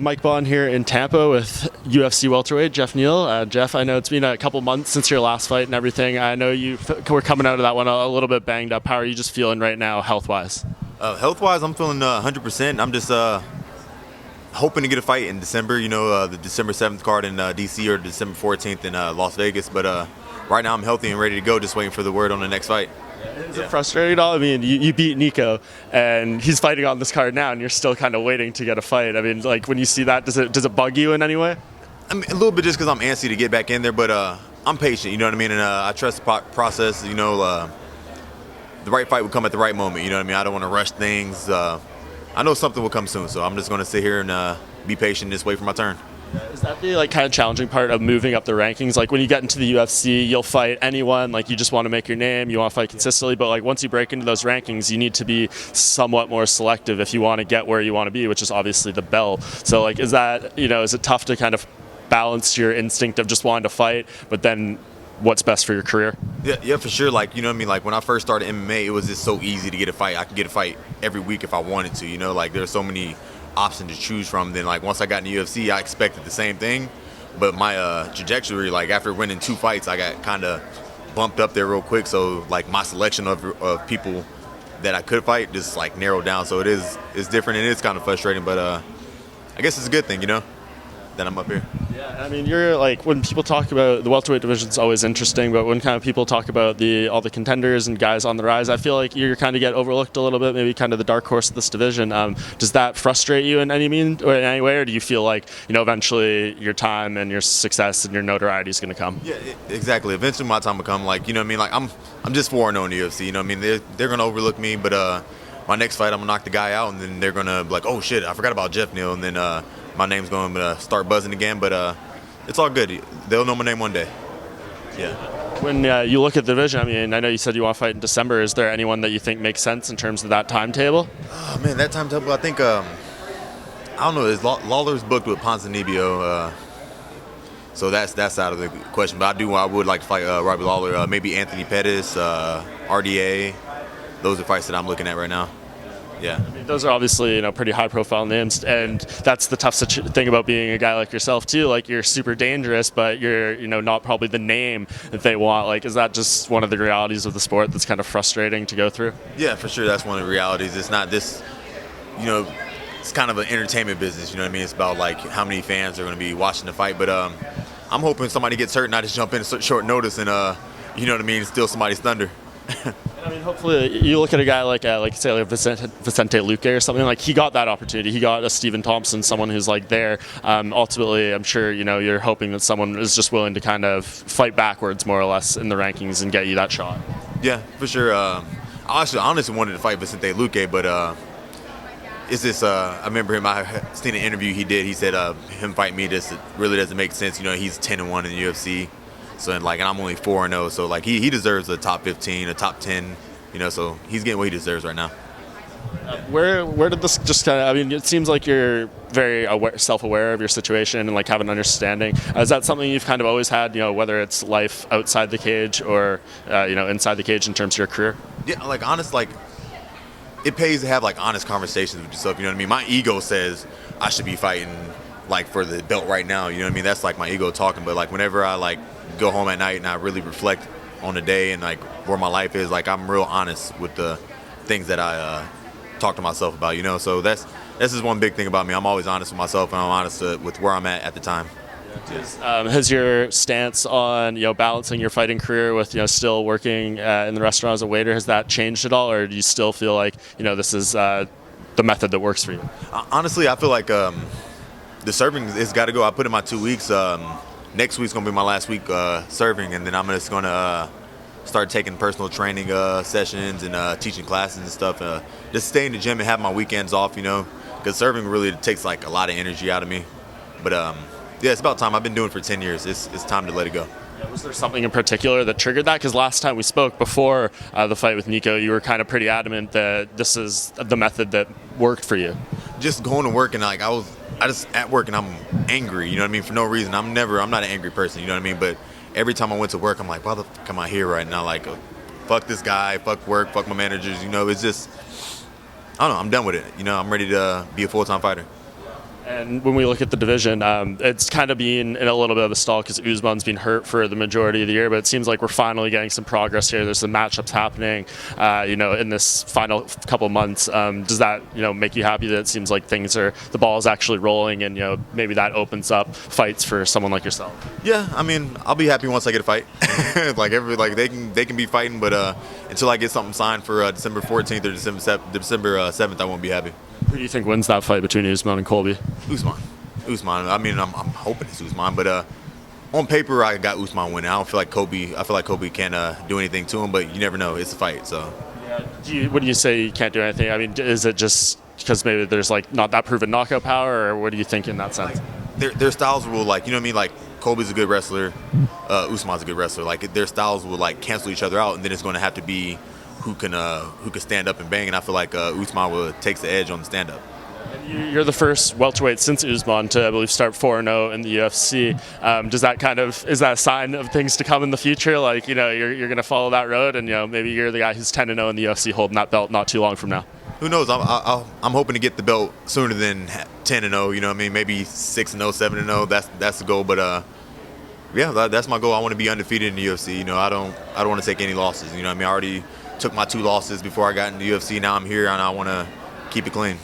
Mike Bond here in Tampa with UFC welterweight Geoff Neal. Geoff, I know it's been a couple months since your last fight and everything. I know you were coming out of that one a little bit banged up. How are you just feeling right now, health-wise? Health-wise, I'm feeling 100%. I'm just hoping to get a fight in December. The December 7th card in DC or December 14th in Las Vegas. But right now, I'm healthy and ready to go. Just waiting for the word on the next fight. Is it frustrating at all? I mean, you beat Nico, and he's fighting on this card now, and you're still kind of waiting to get a fight. I mean, like when you see that, does it bug you in any way? I mean, a little bit just because I'm antsy to get back in there, but I'm patient. You know what I mean? And I trust the process. The right fight will come at the right moment. You know what I mean? I don't want to rush things. I know something will come soon, so I'm just going to sit here and be patient and just wait for my turn. Is that the kind of challenging part of moving up the rankings? Like when you get into the UFC, you'll fight anyone. Like you just want to make your name, you want to fight consistently. But like once you break into those rankings, you need to be somewhat more selective if you want to get where you want to be, which is obviously the belt. So like, is it tough to kind of balance your instinct of just wanting to fight, but then what's best for your career? Yeah, for sure. Like, you know what I mean? Like when I first started MMA, it was just so easy to get a fight. I could get a fight every week if I wanted to. Like there's so many option to choose from. Then like once I got in the UFC, I expected the same thing, but my trajectory, like after winning 2 fights, I got kind of bumped up there real quick. So like my selection of people that I could fight just like narrowed down. So it's different and it's kind of frustrating, but I guess it's a good thing, that I'm up here. Yeah, I mean, you're like, when people talk about the welterweight division, it's always interesting, but when kind of people talk about all the contenders and guys on the rise, I feel like you kind of get overlooked a little bit, maybe kind of the dark horse of this division. Does that frustrate you in any way, or do you feel like, eventually your time and your success and your notoriety is going to come? Yeah, exactly. Eventually my time will come. Like, you know what I mean? Like I'm just 4-0 in the UFC, you know what I mean? They're going to overlook me, but my next fight, I'm going to knock the guy out, and then they're going to be like, oh shit, I forgot about Geoff Neal, and then my name's going to start buzzing again, but it's all good. They'll know my name one day. Yeah. When you look at the division, I mean, I know you said you want to fight in December. Is there anyone that you think makes sense in terms of that timetable? Oh, man, that timetable, I think, I don't know, Lawler's booked with Ponzinibbio, so that's out of the question. But I would like to fight Robbie Lawler, maybe Anthony Pettis, RDA. Those are fights that I'm looking at right now. Yeah, I mean, those are obviously pretty high-profile names, and that's the tough thing about being a guy like yourself too. Like you're super dangerous, but you're not probably the name that they want. Like, is that just one of the realities of the sport that's kind of frustrating to go through? Yeah, for sure. That's one of the realities. It's not this, it's kind of an entertainment business. You know what I mean? It's about like how many fans are going to be watching the fight. But I'm hoping somebody gets hurt and I just jump in at short notice and you know what I mean, steal somebody's thunder. I mean, hopefully, you look at a guy like Vicente Luque or something, like he got that opportunity. He got a Stephen Thompson, someone who's like there. Ultimately, I'm sure, you're hoping that someone is just willing to kind of fight backwards more or less in the rankings and get you that shot. Yeah, for sure. I honestly wanted to fight Vicente Luque, but it's this, I remember him, I seen an interview he did. He said him fight me just really doesn't make sense. He's 10-1 in the UFC. So and I'm only 4-0, so like he deserves a top 15, a top 10, so he's getting what he deserves right now. Where did this just kind of? I mean, it seems like you're very self-aware of your situation and like have an understanding. Is that something you've kind of always had? Whether it's life outside the cage or inside the cage in terms of your career. Yeah, like honest, like it pays to have like honest conversations with yourself. You know what I mean? My ego says I should be fighting like for the belt right now. You know what I mean? That's like my ego talking. But like whenever I like go home at night and I really reflect on the day and like where my life is, like I'm real honest with the things that I talk to myself about, so this is one big thing about me. I'm always honest with myself, and I'm honest with where I'm at the time. Has your stance on balancing your fighting career with still working in the restaurant as a waiter, has that changed at all, or do you still feel like this is the method that works for you? Honestly, I feel like the serving has got to go. I put in my 2 weeks. Next week's going to be my last week serving, and then I'm just going to start taking personal training sessions and teaching classes and stuff. Just stay in the gym and have my weekends off, because serving really takes like a lot of energy out of me. But yeah, it's about time. I've been doing it for 10 years. It's time to let it go. Was there something in particular that triggered that? Because last time we spoke before the fight with Nico, you were kind of pretty adamant that this is the method that worked for you. Just going to work and like I just at work and I'm angry, you know what I mean, for no reason. I'm not an angry person, you know what I mean, but every time I went to work, I'm like, why the fuck am I here right now? Like, fuck this guy, fuck work, fuck my managers, it's just, I don't know, I'm done with it. I'm ready to be a full-time fighter. And when we look at the division, it's kind of been in a little bit of a stall because Usman's been hurt for the majority of the year, but it seems like we're finally getting some progress here. There's some matchups happening, in this final couple of months. Does that, make you happy that it seems like the ball is actually rolling and, maybe that opens up fights for someone like yourself? Yeah, I mean, I'll be happy once I get a fight. They can be fighting, but until I get something signed for December 14th or December 7th, I won't be happy. Who do you think wins that fight between Usman and Colby? Usman. I mean, I'm hoping it's Usman, but on paper, I got Usman winning. I feel like Colby can't do anything to him, but you never know. It's a fight, so. Yeah. When you say you can't do anything, I mean, is it just because maybe there's not that proven knockout power, or what do you think in that sense? Their styles will Colby's a good wrestler, Usman's a good wrestler. Like their styles will cancel each other out, and then it's going to have to be who can stand up and bang. And I feel like Usman takes the edge on the stand up. You're the first welterweight since Usman to, I believe, start 4-0 in the UFC. Is that a sign of things to come in the future? You're going to follow that road, and maybe you're the guy who's 10-0 in the UFC, holding that belt not too long from now. Who knows? I'm hoping to get the belt sooner than 10-0. You know what I mean? Maybe 6-0, 7-0. That's the goal. But that's my goal. I want to be undefeated in the UFC. I don't want to take any losses. I already took my 2 losses before I got in the UFC. Now I'm here, and I want to keep it clean.